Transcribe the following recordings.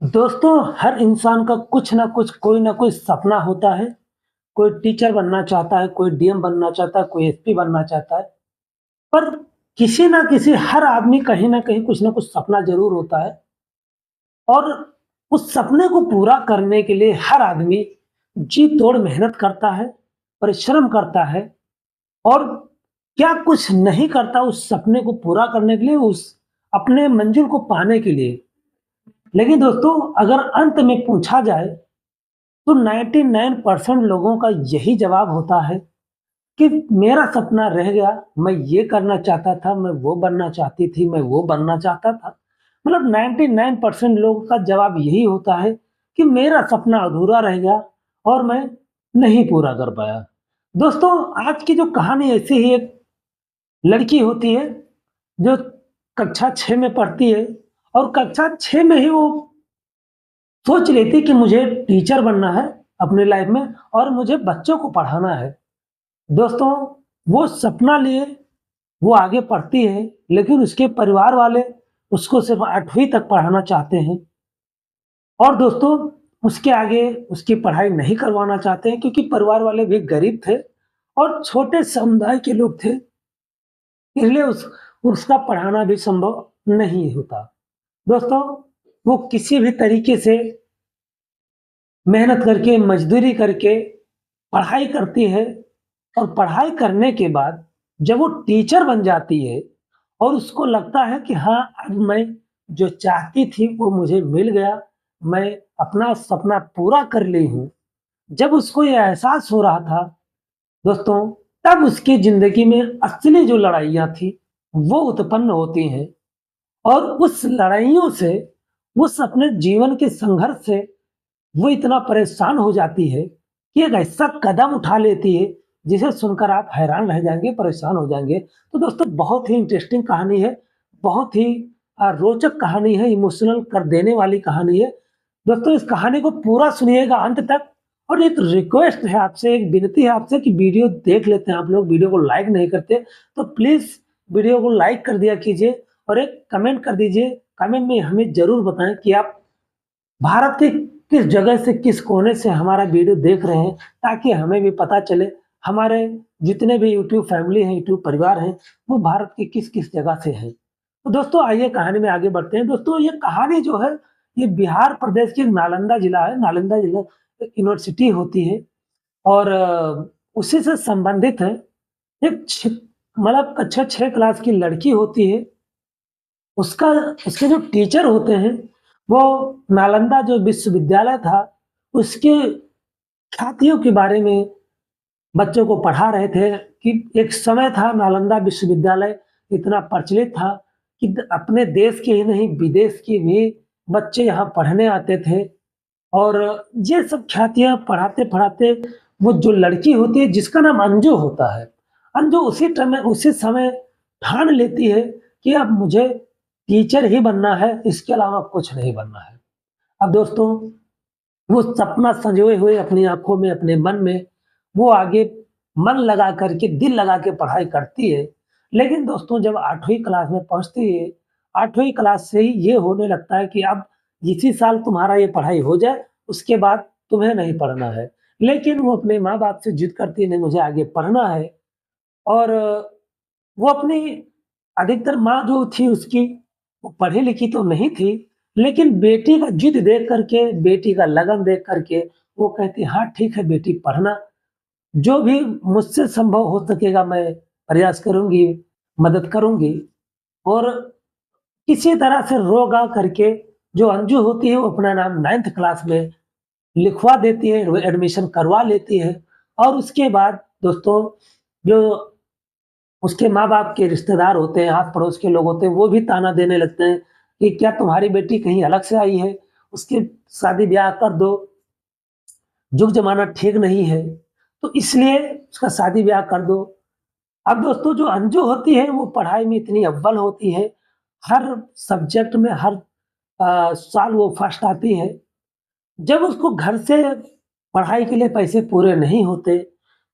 दोस्तों, हर इंसान का कुछ ना कुछ कोई ना कोई सपना होता है। कोई टीचर बनना चाहता है, कोई डीएम बनना चाहता है, कोई एसपी बनना चाहता है। पर किसी ना किसी हर आदमी कहीं न कहीं कुछ ना कुछ सपना ज़रूर होता है और उस सपने को पूरा करने के लिए हर आदमी जी-तोड़ मेहनत करता है, परिश्रम करता है और क्या कुछ नहीं करता उस सपने को पूरा करने के लिए, उस अपने मंज़िल को पाने के लिए। लेकिन दोस्तों, अगर अंत में पूछा जाए तो 99% लोगों का यही जवाब होता है कि मेरा सपना रह गया, मैं ये करना चाहता था, मैं वो बनना चाहती थी, मैं वो बनना चाहता था। मतलब 99% लोगों का जवाब यही होता है कि मेरा सपना अधूरा रह गया और मैं नहीं पूरा कर पाया। दोस्तों, आज की जो कहानी ऐसी ही एक लड़की होती है, जो कक्षा 6 में पढ़ती है और कक्षा 6 में ही वो सोच लेती कि मुझे टीचर बनना है अपनी लाइफ में और मुझे बच्चों को पढ़ाना है। दोस्तों, वो सपना लिए वो आगे पढ़ती है, लेकिन उसके परिवार वाले उसको सिर्फ़ 8वीं तक पढ़ाना चाहते हैं और दोस्तों, उसके आगे उसकी पढ़ाई नहीं करवाना चाहते हैं क्योंकि परिवार वाले भी गरीब थे और छोटे समुदाय के लोग थे, इसलिए उसका पढ़ाना भी संभव नहीं होता। दोस्तों, वो किसी भी तरीके से मेहनत करके, मज़दूरी करके पढ़ाई करती है और पढ़ाई करने के बाद जब वो टीचर बन जाती है और उसको लगता है कि हाँ, अब मैं जो चाहती थी वो मुझे मिल गया, मैं अपना सपना पूरा कर ली हूँ। जब उसको ये एहसास हो रहा था दोस्तों, तब उसकी ज़िंदगी में असली जो लड़ाइयाँ थी, वो उत्पन्न होती हैं और उस लड़ाइयों से, उस अपने जीवन के संघर्ष से वो इतना परेशान हो जाती है कि एक ऐसा कदम उठा लेती है, जिसे सुनकर आप हैरान रह जाएँगे, परेशान हो जाएँगे। तो दोस्तों, बहुत ही इंटरेस्टिंग कहानी है, बहुत ही रोचक कहानी है, इमोशनल कर देने वाली कहानी है। दोस्तों, इस कहानी को पूरा सुनिएगा अंत तक और एक रिक्वेस्ट है आपसे, एक विनती है आपसे कि वीडियो देख लेते हैं आप लोग, वीडियो को लाइक नहीं करते, तो प्लीज़ वीडियो को लाइक कर दिया कीजिए और एक कमेंट कर दीजिए। कमेंट में हमें ज़रूर बताएँ कि आप भारत के किस जगह से, किस कोने से हमारा वीडियो देख रहे हैं, ताकि हमें भी पता चले, हमारे जितने भी यूट्यूब फैमिली हैं, यूट्यूब परिवार हैं, वो भारत के किस-किस जगह से हैं। तो दोस्तों, आइए कहानी में आगे बढ़ते हैं। दोस्तों, ये कहानी जो है, ये बिहार प्रदेश के नालंदा जिला है, नालंदा जिला एक यूनिवर्सिटी होती है और उसी से संबंधित है। एक छ मतलब कक्षा 6 क्लास की लड़की होती है, उसका उसके जो टीचर होते हैं, वो नालंदा जो विश्वविद्यालय था, उसके ख्यातियों के बारे में बच्चों को पढ़ा रहे थे कि एक समय था नालंदा विश्वविद्यालय इतना प्रचलित था कि अपने देश के ही नहीं, विदेश के भी बच्चे यहाँ पढ़ने आते थे और ये सब ख्यातियाँ पढ़ाते-पढ़ाते वो जो लड़की होती है जिसका नाम अंजू होता है, अंजू उसी समय ठान लेती है कि अब मुझे टीचर ही बनना है, इसके अलावा कुछ नहीं बनना है। अब दोस्तों, वो सपना सँजोए हुए अपनी आँखों में, अपने मन में, वो आगे मन लगा कर के, दिल लगा के पढ़ाई करती है। लेकिन दोस्तों, जब 8वीं क्लास में पहुँचती है, 8वीं क्लास से ही ये होने लगता है कि अब इसी साल तुम्हारा ये पढ़ाई हो जाए, उसके बाद तुम्हें नहीं पढ़ना है। लेकिन वो अपने माँ-बाप से जिद करती है, नहीं मुझे आगे पढ़ना है और वो अपनी अधिकतर माँ जो थी उसकी, वो पढ़ी-लिखी तो नहीं थी, लेकिन बेटी का जिद देख कर के, बेटी का लगन देख कर के, वो कहती हाँ, ठीक है बेटी पढ़ना, जो भी मुझसे संभव हो सकेगा मैं प्रयास करूँगी, मदद करूँगी और किसी तरह से रो-गा करके जो अंजू होती है वो अपना नाम 9th क्लास में लिखवा देती है, एडमिशन करवा लेती है और उसके बाद दोस्तों, जो उसके माँ-बाप के रिश्तेदार होते हैं, आस-पड़ोस के लोग होते हैं, वो भी ताना देने लगते हैं कि क्या तुम्हारी बेटी कहीं अलग से आई है? उसकी शादी-ब्याह कर दो, जुग-ज़माना ठीक नहीं है, तो इसलिए उसका शादी-ब्याह कर दो। अब दोस्तों, जो अंजू होती है, वो पढ़ाई में इतनी अव्वल होती है, हर सब्जेक्ट में हर साल वो फर्स्ट आती है। जब उसको घर से पढ़ाई के लिए पैसे पूरे नहीं होते,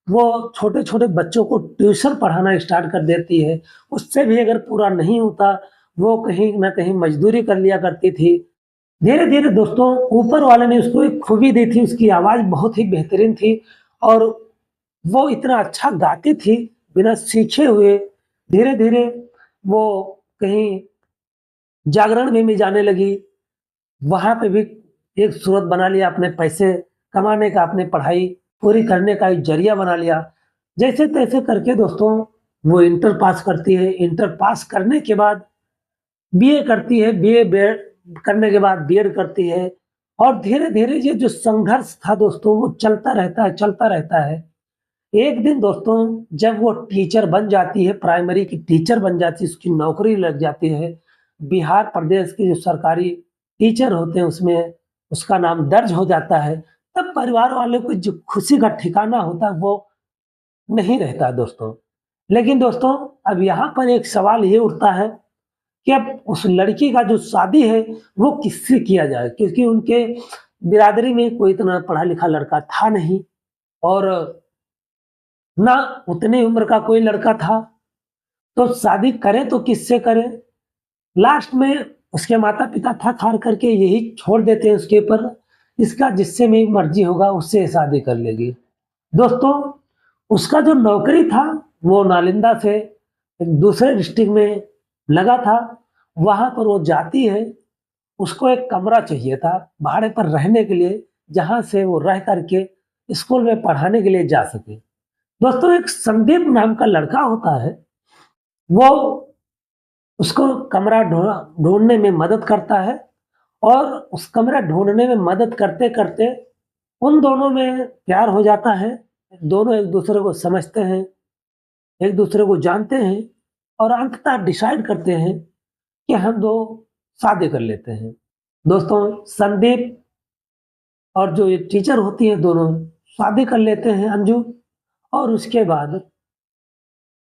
वो छोटे-छोटे बच्चों को ट्यूशन पढ़ाना स्टार्ट कर देती है। उससे भी अगर पूरा नहीं होता, वो कहीं न कहीं मज़दूरी कर लिया करती थी। धीरे धीरे दोस्तों ऊपर वाले ने उसको एक खूबी दी थी, उसकी आवाज बहुत ही बेहतरीन थी और वो इतना अच्छा गाती थी बिना सीखे हुए। धीरे धीरे वो कहीं जागरण में भी जाने लगी, वहां पे भी एक सूरत बना लिया, अपने पैसे कमाने का, अपनी पढ़ाई पूरी करने का एक जरिया बना लिया। जैसे तैसे करके दोस्तों वो इंटर पास करती है। इंटर पास करने के बाद बीए करती है, बीए करने के बाद बीएड करती है और धीरे-धीरे ये जो संघर्ष था दोस्तों वो चलता रहता है, चलता रहता है। एक दिन दोस्तों जब वो टीचर बन जाती है, प्राइमरी की टीचर बन जाती है, उसकी नौकरी लग जाती है, बिहार प्रदेश की जो सरकारी टीचर होते हैं उसमें उसका नाम दर्ज हो जाता है, तब परिवार वालों को जो खुशी का ठिकाना होता है वो नहीं रहता है दोस्तों। लेकिन दोस्तों अब यहाँ पर एक सवाल ये उठता है कि अब उस लड़की का जो शादी है वो किससे किया जाए? क्योंकि उनके बिरादरी में कोई इतना पढ़ा-लिखा लड़का था नहीं और ना उतनी उम्र का कोई लड़का था, तो शादी करें तो किससे करें? लास्ट में उसके माता-पिता थक हार करके यही छोड़ देते हैं उसके ऊपर, इसका जिससे मेरी मर्ज़ी होगा उससे शादी कर लेगी। दोस्तों, उसका जो नौकरी था वो नालंदा से एक दूसरे डिस्ट्रिक्ट में लगा था, वहाँ पर वो जाती है, उसको एक कमरा चाहिए था भाड़े पर रहने के लिए, जहाँ से वो रह कर के स्कूल में पढ़ाने के लिए जा सके। दोस्तों एक संदीप नाम का लड़का होता है, वो उसको कमरा ढूँढने में मदद करता है और उस कमरा ढूँढने में मदद करते-करते उन दोनों में प्यार हो जाता है। दोनों एक-दूसरे को समझते हैं, एक-दूसरे को जानते हैं और अंततः डिसाइड करते हैं कि हम 2 शादी कर लेते हैं। दोस्तों संदीप और जो ये टीचर होती है दोनों शादी कर लेते हैं अंजू और उसके बाद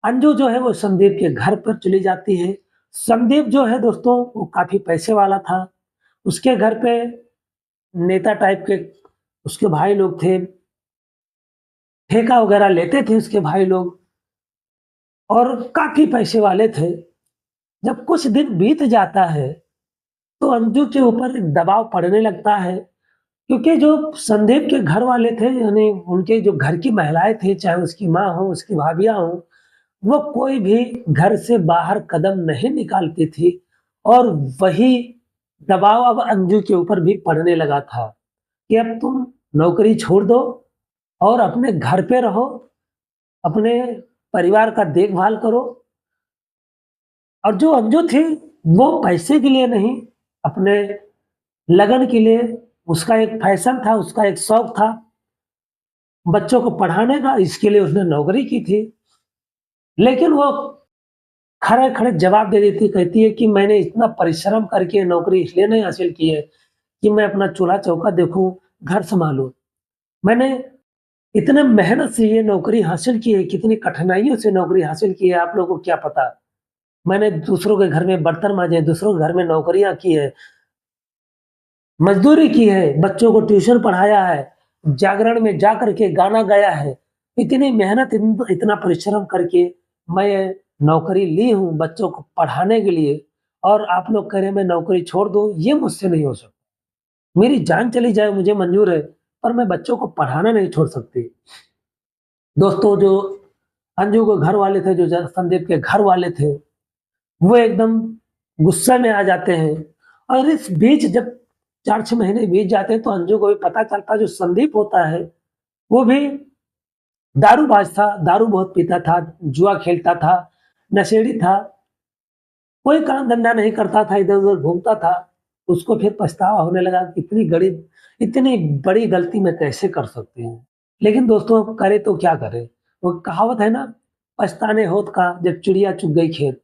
अंजू जो है वो संदीप के घर पर चली जाती है। संदीप जो है दोस्तों वो काफ़ी पैसे वाला था। उसके घर पे नेता टाइप के उसके भाई लोग थे, ठेका वगैरह लेते थे उसके भाई लोग और काफ़ी पैसे वाले थे। जब कुछ दिन बीत जाता है, तो अंजू के ऊपर एक दबाव पड़ने लगता है क्योंकि जो संदीप के घर वाले थे यानी उनके जो घर की महिलाएँ थी, चाहे उसकी माँ हो, उसकी भाभियाँ हों, वो कोई भी घर से बाहर कदम नहीं निकालती थी और वही दबाव अब अंजू के ऊपर भी पड़ने लगा था कि अब तुम नौकरी छोड़ दो और अपने घर पे रहो, अपने परिवार का देखभाल करो और जो अंजू थी, वो पैसे के लिए नहीं, अपने लगन के लिए उसका एक फैशन था, उसका एक शौक था, बच्चों को पढ़ाने का, इसके लिए उसने नौकरी की थी। लेकिन वो खड़े-खड़े जवाब दे देती, कहती है कि मैंने इतना परिश्रम करके नौकरी इसलिए नहीं हासिल की है कि मैं अपना चूल्हा-चौका देखूँ, घर सँभालूँ। मैंने इतने मेहनत से ये नौकरी हासिल की है, कितनी कठिनाइयों से नौकरी हासिल की है, आप लोगों को क्या पता। मैंने दूसरों के घर में बर्तन माँजे, दूसरों के घर में नौकरियाँ की है, मज़दूरी की है, बच्चों को ट्यूशन पढ़ाया है, जागरण में जा कर के गाना गाया है। इतनी मेहनत इतना परिश्रम करके मैं नौकरी ली हूँ बच्चों को पढ़ाने के लिए और आप लोग कह रहे हैं मैं नौकरी छोड़ दूँ, ये मुझसे नहीं हो सकता। मेरी जान चली जाए मुझे मंज़ूर है, पर मैं बच्चों को पढ़ाना नहीं छोड़ सकती। दोस्तों जो अंजू के घर वाले थे, जो संदीप के घर वाले थे, वो एकदम गुस्से में आ जाते हैं और इस बीच जब 4-6 महीने बीत जाते हैं तो अंजू को भी पता चलता है जो संदीप होता है, वो भी दारूबाज था, दारू बहुत पीता था, जुआ खेलता था, नशेड़ी था, कोई काम धंधा नहीं करता था, इधर-उधर घूमता था। उसको फिर पछतावा होने लगा कि इतनी बड़ी गलती मैं कैसे कर सकती हूँ। लेकिन दोस्तों करे तो क्या करे? वो कहावत है ना, पछताने होत का जब चिड़िया चुग गई खेत।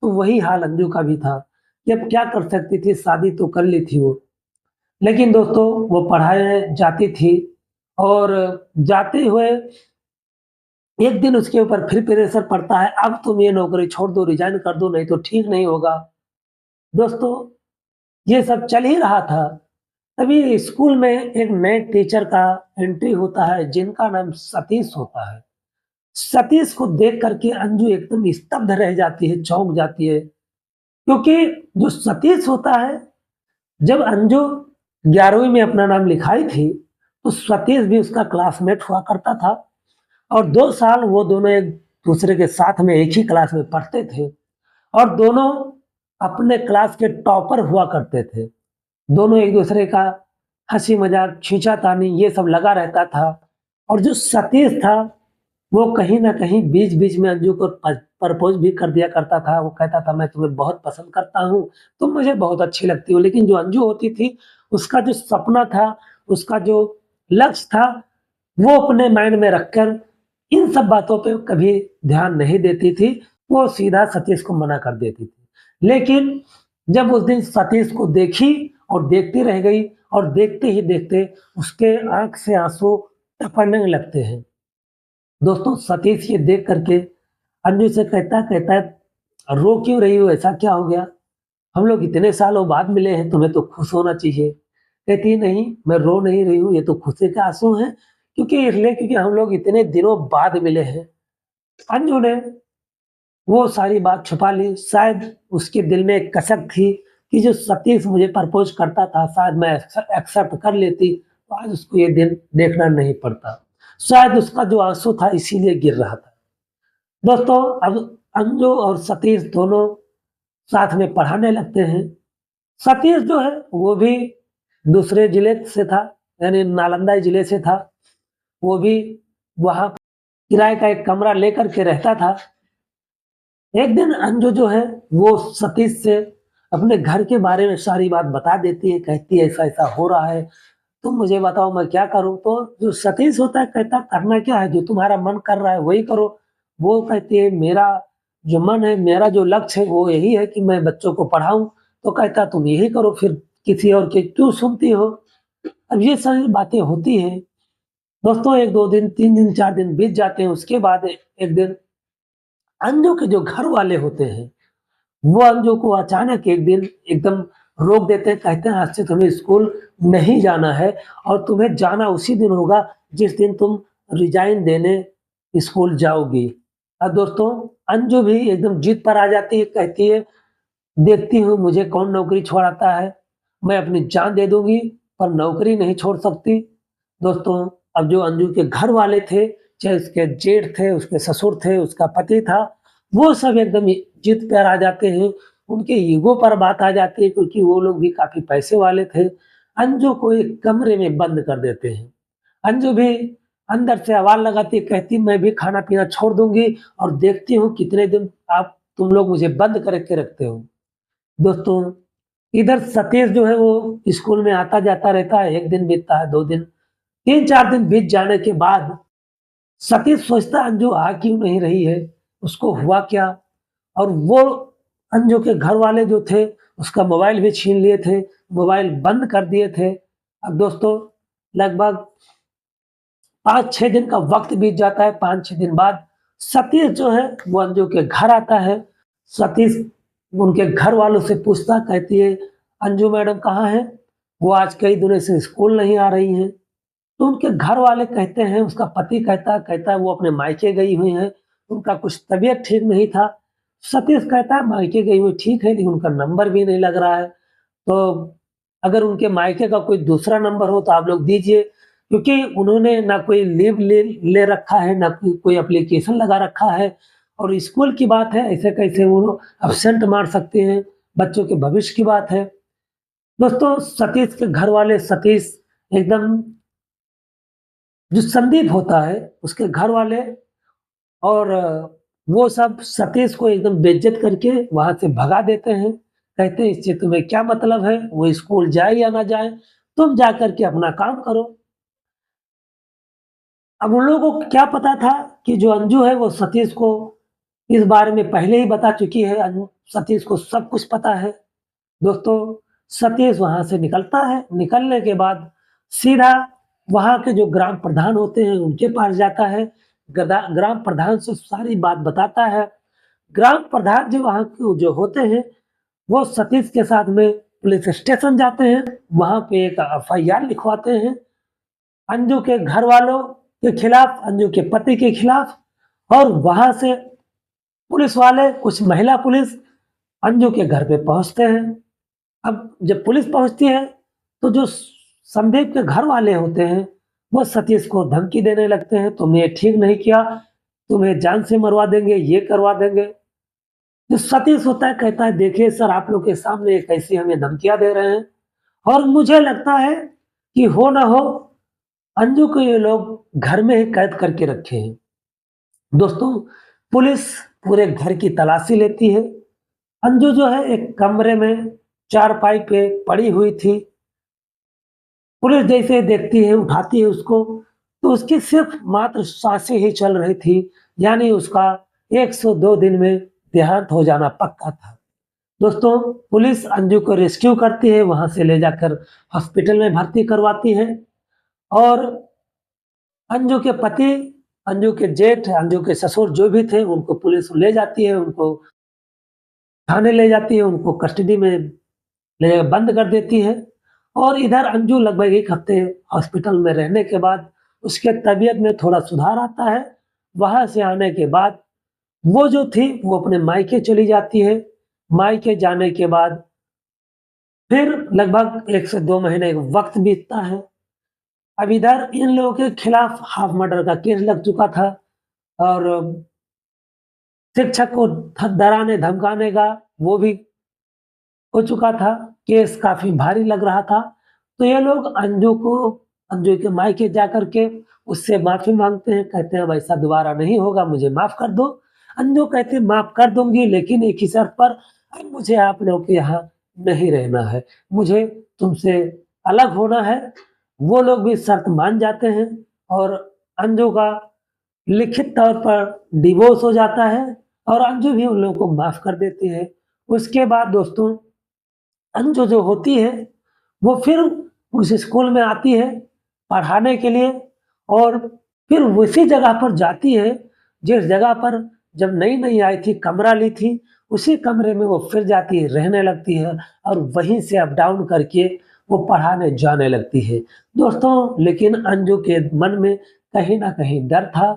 तो वही हाल अंजू का भी था कि अब क्या कर सकती थी, शादी तो कर ली थी वो। लेकिन दोस्तों वो पढ़ाने जाती थी और जाते हुए एक दिन उसके ऊपर फिर प्रेशर पड़ता है, अब तुम ये नौकरी छोड़ दो, रिज़ाइन कर दो, नहीं तो ठीक नहीं होगा। दोस्तों ये सब चल ही रहा था, तभी स्कूल में एक नए टीचर का एंट्री होता है जिनका नाम सतीश होता है। सतीश को देख कर के अंजू एकदम स्तब्ध रह जाती है, चौंक जाती है, क्योंकि जो सतीश होता है जब अंजू 11वीं में अपना नाम लिखाई थी, तो सतीश भी उसका क्लासमेट हुआ करता था और 2 साल वो दोनों एक दूसरे के साथ में एक ही क्लास में पढ़ते थे और दोनों अपने क्लास के टॉपर हुआ करते थे। दोनों एक दूसरे का हँसी मज़ाक, खींचातानी ये सब लगा रहता था और जो सतीश था, वो कहीं न कहीं बीच-बीच में अंजू को प्रपोज़ भी कर दिया करता था। वो कहता था, "मैं तुम्हें बहुत पसंद करता हूँ, तुम मुझे बहुत अच्छी लगती हो।" लेकिन जो अंजू होती थी, उसका जो सपना था, उसका जो लक्ष्य था, वो अपने माइंड में रखकर इन सब बातों पे कभी ध्यान नहीं देती थी। वो सीधा सतीश को मना कर देती थी। लेकिन जब उस दिन सतीश को देखी और देखती रह गई और देखते ही देखते उसके आँख से आँसू टपकने लगते हैं। दोस्तों सतीश ये देख करके अंजू से कहता है, रो क्यों रही हो? ऐसा क्या हो गया? हम लोग इतने सालों बाद मिले हैं, तुम्हें तो खुश होना चाहिए। कहती है, नहीं, मैं रो नहीं रही हूँ, ये तो खुशी के आँसू हैं, क्योंकि हम लोग इतने दिनों बाद मिले हैं। अंजू ने वो सारी बात छुपा ली, शायद उसके दिल में एक कसक थी कि जो सतीश मुझे प्रपोज़ करता था, शायद मैं एक्सेप्ट कर लेती, तो आज उसको ये दिन देखना नहीं पड़ता। शायद उसका जो आँसू था इसीलिए गिर रहा था। दोस्तों, अब अंजू और सतीश दोनों साथ में पढ़ाने लगते हैं। सतीश जो है वो भी दूसरे जिले से था, यानी नालंदा जिले से था। वो भी वहाँ किराए का एक कमरा लेकर के रहता था। एक दिन अंजू जो है वो सतीश से अपने घर के बारे में सारी बात बता देती है, कहती है ऐसा-ऐसा हो रहा है, तुम मुझे बताओ मैं क्या करूँ? तो जो सतीश होता है कहता करना क्या है, जो तुम्हारा मन कर रहा है वही करो। वो कहती है मेरा जो मन है, मेरा जो लक्ष्य है वो यही है कि मैं बच्चों को पढ़ाऊँ। तो कहता तुम यही करो फिर किसी और की क्यों सुनती हो? अब ये सारी बातें होती हैं। दोस्तों 1-2 दिन, 3 दिन, 4 दिन बीत जाते हैं, उसके बाद एक दिन अंजू के जो घर वाले होते हैं, वो अंजू को अचानक एक दिन एकदम रोक देते हैं, कहते हैं आज से तुम्हें स्कूल नहीं जाना है और तुम्हें जाना उसी दिन होगा जिस दिन तुम रिज़ाइन देने स्कूल जाओगी। अब दोस्तों अंजू भी एकदम ज़िद पर आ जाती है, कहती है देखती हूँ मुझे कौन नौकरी छोड़ाता है, मैं अपनी जान दे दूँगी पर नौकरी नहीं छोड़ सकती। दोस्तों अब जो अंजू के घर वाले थे, चाहे उसके जेठ थे, उसके ससुर थे, उसका पति था, वो सब एकदम ज़िद पर आ जाते हैं। उनके ईगो पर बात आ जाती है क्योंकि वो लोग भी काफ़ी पैसे वाले थे। अंजू को एक कमरे में बंद कर देते हैं। अंजू भी अंदर से आवाज़ लगाती कहती मैं भी खाना-पीना छोड़ दूँगी और देखती हूँ कितने दिन आप तुम लोग मुझे बंद करके रखते हो। दोस्तों, इधर सतीश जो है वो स्कूल में आता-जाता रहता है, 1 दिन बीतता है, 2 दिन, 3-4 दिन बीत जाने के बाद सतीश सोचता है अंजू आ क्यों नहीं रही है, उसको हुआ क्या? और वो अंजू के घर वाले जो थे, उसका मोबाइल भी छीन लिए थे, मोबाइल बंद कर दिए थे। अब दोस्तों लगभग 5-6 दिन का वक़्त बीत जाता है, 5-6 दिन बाद सतीश जो है वो अंजू के घर आता है। सतीश उनके घर वालों से पूछता कहती है, "अंजू मैडम कहाँ हैं? वो आज कई दिनों से स्कूल नहीं आ रही हैं।" तो उनके घर वाले कहते हैं, उसका पति कहता है वो अपने मायके गई हुई हैं, उनका कुछ तबीयत ठीक नहीं था। सतीश कहता है मायके गई हुई ठीक है, लेकिन उनका नंबर भी नहीं लग रहा है। तो अगर उनके मायके का कोई दूसरा नंबर हो तो आप लोग दीजिए, क्योंकि उन्होंने ना कोई लीव ले ले रखा है, ना कोई एप्लीकेशन लगा रखा है और स्कूल की बात है, ऐसे कैसे वो एब्सेंट मार सकते हैं, बच्चों के भविष्य की बात है। दोस्तों सतीश के घर वाले सतीश एकदम जो संदीप होता है, उसके घर वाले और वो सब सतीश को एकदम बेइज्जत करके वहाँ से भगा देते हैं। कहते हैं इससे तुम्हें क्या मतलब है, वो स्कूल जाए या ना जाए, तुम जा कर के अपना काम करो। अब उन लोगों को क्या पता था कि जो अंजू है वो सतीश को इस बारे में पहले ही बता चुकी है, सतीश को सब कुछ पता है। दोस्तों सतीश वहाँ से निकलता है, निकलने के बाद सीधा वहाँ के जो ग्राम प्रधान होते हैं उनके पास जाता है। ग्राम प्रधान से सारी बात बताता है। ग्राम प्रधान जो वहाँ के जो होते हैं, वो सतीश के साथ में पुलिस स्टेशन जाते हैं, वहाँ पे एक एफआईआर लिखवाते हैं, अंजू के घर वालों के खिलाफ, अंजू के पति के खिलाफ और वहाँ से पुलिस वाले, कुछ महिला पुलिस अंजू के घर पे पहुँचते हैं। अब जब पुलिस पहुँचती है, तो जो संदीप के घर वाले होते हैं, वो सतीश को धमकी देने लगते हैं, तुमने ये ठीक नहीं किया, तुम्हें जान से मरवा देंगे, ये करवा देंगे। जो सतीश होता है कहता है देखिए सर आप लोग के सामने ये कैसी हमें धमकियाँ दे रहे हैं और मुझे लगता है कि हो ना हो अंजू को ये लोग घर में ही कैद करके रखे हैं। दोस्तों, पुलिस पूरे घर की तलाशी लेती है। अंजू जो है एक कमरे में चारपाई पे पड़ी हुई थी। पुलिस जैसे ही देखती है, उठाती है उसको, तो उसकी सिर्फ मात्र साँसें ही चल रही थी, यानी उसका 102 दिन में देहांत हो जाना पक्का था। दोस्तों, पुलिस अंजू को रेस्क्यू करती है, वहाँ से ले जाकर हॉस्पिटल में भर्ती करवाती है और अंजू के पति, अंजू के जेठ, अंजू के ससुर जो भी थे, उनको पुलिस ले जाती है, उनको थाने ले जाती है, उनको कस्टडी में ले बंद कर देती है और इधर अंजू लगभग 1 हफ्ते हॉस्पिटल में रहने के बाद उसके तबीयत में थोड़ा सुधार आता है। वहाँ से आने के बाद वो जो थी वो अपने मायके चली जाती है। मायके जाने के बाद फिर लगभग 1 से 2 महीने का वक़्त बीतता है। अब इधर इन लोगों के खिलाफ हाफ मर्डर का केस लग चुका था और शिक्षक को डराने धमकाने का वो भी हो चुका था, केस काफ़ी भारी लग रहा था। तो ये लोग अंजू के मायके जाकर के उससे माफ़ी माँगते हैं, कहते हैं अब ऐसा दोबारा नहीं होगा, मुझे माफ़ कर दो। अंजू कहती है माफ़ कर दूँगी लेकिन एक ही शर्त पर, अब मुझे आप लोगों के यहाँ नहीं रहना है, मुझे तुमसे अलग होना है। वो लोग भी शर्त मान जाते हैं और अंजू का लिखित तौर पर डिवोर्स हो जाता है और अंजू भी उन लोगों को माफ़ कर देती है। उसके बाद दोस्तों अंजू जो होती है, वो फिर उस स्कूल में आती है पढ़ाने के लिए और फिर उसी जगह पर जाती है, जिस जगह पर जब नई-नई आई थी, कमरा ली थी, उसी कमरे में वो फिर जाती है, रहने लगती है और वहीं से अप डाउन करके वो पढ़ाने जाने लगती है। दोस्तों, लेकिन अंजू के मन में कहीं न कहीं डर था,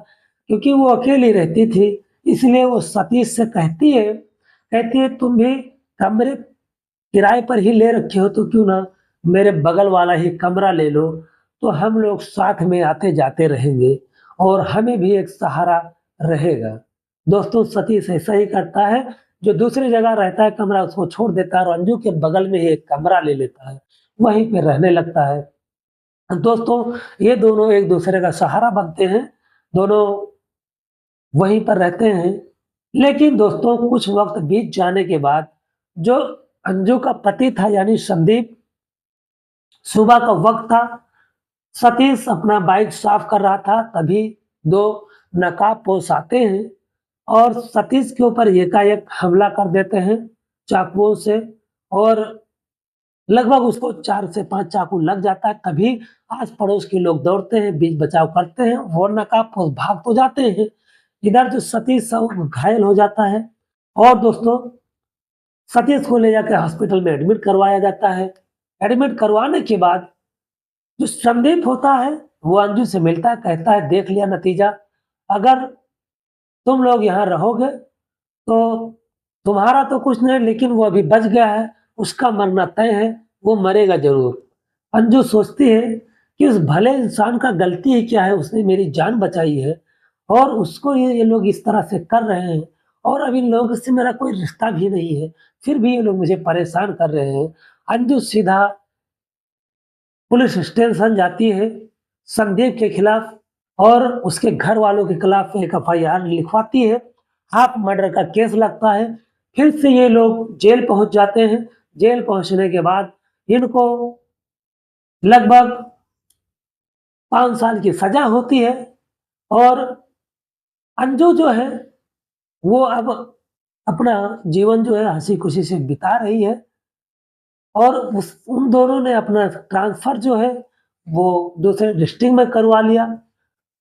क्योंकि वो अकेली रहती थी, इसलिए वो सतीश से कहती है तुम भी कमरे किराए पर ही ले रखे हो तो क्यों ना मेरे बगल वाला ही कमरा ले लो, तो हम लोग साथ में आते-जाते रहेंगे और हमें भी एक सहारा रहेगा। दोस्तों, सतीश ऐसा ही करता है, जो दूसरी जगह रहता है कमरा उसको छोड़ देता है और अंजू के बगल में ही एक कमरा ले लेता है, वहीं पे रहने लगता है। दोस्तों, ये दोनों एक-दूसरे का सहारा बनते हैं, दोनों वहीं पर रहते हैं। लेकिन दोस्तों कुछ वक़्त बीत जाने के बाद जो अंजू का पति था यानी संदीप, सुबह का वक़्त था, सतीश अपना बाइक साफ़ कर रहा था, तभी 2 नकाबपोश आते हैं और सतीश के ऊपर एकाएक हमला कर देते हैं चाकुओं से और लगभग उसको 4 से 5 चाकू लग जाता है, तभी आस-पड़ोस के लोग दौड़ते हैं, बीच बचाव करते हैं, वो नकाबपोश भाग तो जाते हैं। इधर जो सतीश है वो घायल हो जाता है और दोस्तों सतीश को ले जाकर हॉस्पिटल में एडमिट करवाया जाता है। एडमिट करवाने के बाद जो संदीप होता है, वो अंजू से मिलता है, कहता है देख लिया नतीजा, अगर तुम लोग यहाँ रहोगे तो तुम्हारा तो कुछ नहीं लेकिन वो अभी बच गया है, उसका मरना तय है, वो मरेगा ज़रूर। अंजू सोचती है कि उस भले इंसान का गलती ही क्या है, उसने मेरी जान बचाई है और उसको ये लोग इस तरह से कर रहे हैं और अब इन लोगों से मेरा कोई रिश्ता भी नहीं है, फिर भी ये लोग मुझे परेशान कर रहे हैं। अंजू सीधा पुलिस स्टेशन जाती है संदीप के खिलाफ और उसके घर वालों के खिलाफ एक एफआईआर लिखवाती है। हाफ मर्डर का केस लगता है। फिर से ये लोग जेल पहुंच जाते हैं। जेल पहुंचने के बाद इनको लगभग 5 साल की सजा होती है और अंजू जो है वो अब अपना जीवन जो है हँसी-खुशी से बिता रही है और उन दोनों ने अपना ट्रांसफ़र जो है वो दूसरे डिस्ट्रिक्ट में करवा लिया।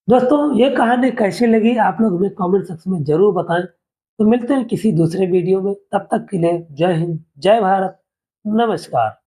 दोस्तों, ये कहानी कैसी लगी आप लोग हमें कमेंट सेक्शन में ज़रूर बताएँ। तो मिलते हैं किसी दूसरे वीडियो में, तब तक के लिए जय हिंद, जय भारत, नमस्कार।